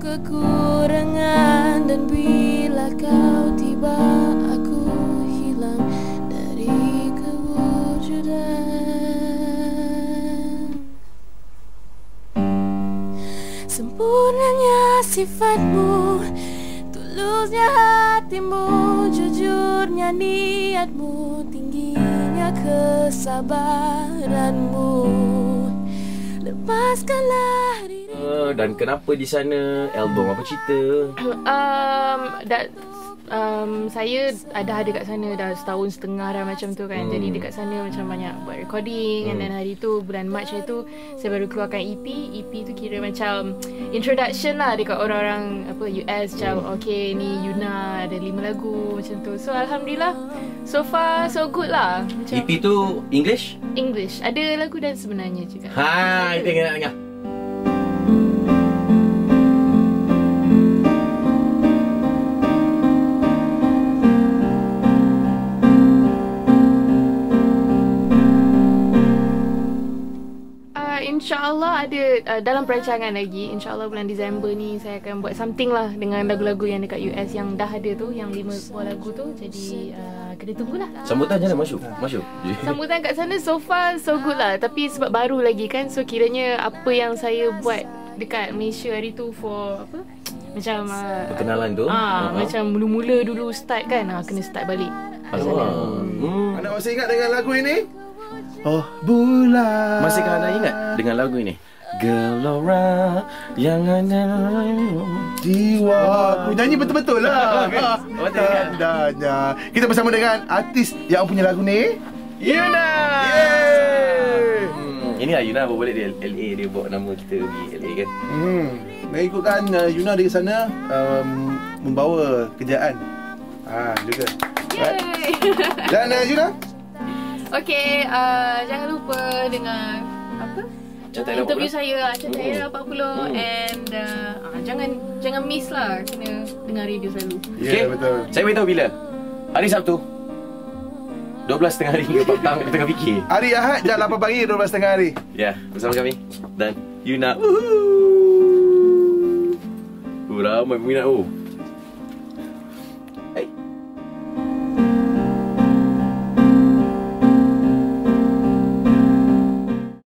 kekurangan, dan bila kau tiba aku hilang dari kewujudan. Sempurnanya sifatmu, tulusnya hatimu, jujurnya niatmu, tingginya kesabaranmu. Lepaskanlah diri. Dan kenapa di sana? Album apa cerita? Saya ada dekat sana dah setahun setengah dah macam tu kan. Jadi dekat sana macam banyak buat recording. And then hari tu bulan Mac itu saya baru keluarkan EP. EP tu kira macam introduction lah dekat orang-orang US macam okay ni Yuna ada 5 lagu macam tu. So Alhamdulillah so far so good lah macam EP tu English? English. Ada lagu dan sebenarnya juga. Hai, kita nak dengar. InsyaAllah ada dalam perancangan lagi. InsyaAllah bulan Disember ni saya akan buat something lah dengan lagu-lagu yang dekat US yang dah ada tu, yang 5 buah lagu tu. Jadi kena tunggulah. Sambutan macam mana? Masuk? Sambutan kat sana so far so good lah. Tapi sebab baru lagi kan, so kiranya apa yang saya buat dekat Malaysia hari tu for apa, macam perkenalan tu macam mula-mula dulu start kan, kena start balik. Anda masih ingat dengan lagu ini? Oh bulan. Masihkah anda ingat dengan lagu ini? Gelora yang ada jiwa. Nyanyi betul-betul lah. Betul kan? Tandanya kita bersama dengan artis yang punya lagu ni, Yuna. Yeay. Inilah Yuna bawa balik dari LA. Dia bawa nama kita pergi LA kan. Mengikutkan Yuna dari sana membawa kerjaan juga. Yay. Dan Yuna, okay, jangan lupa dengar apa? Interview saya Carta Era 40 and jangan miss lah, kena dengar radio selalu. Okay, betul. Saya beritahu bila? Hari Sabtu 12.30 hari hingga petang. Kita tengah fikir. Hari Ahad jam 8 pagi 12.30 hari. Ya, bersama kami dan Yuna. Ramai peminat.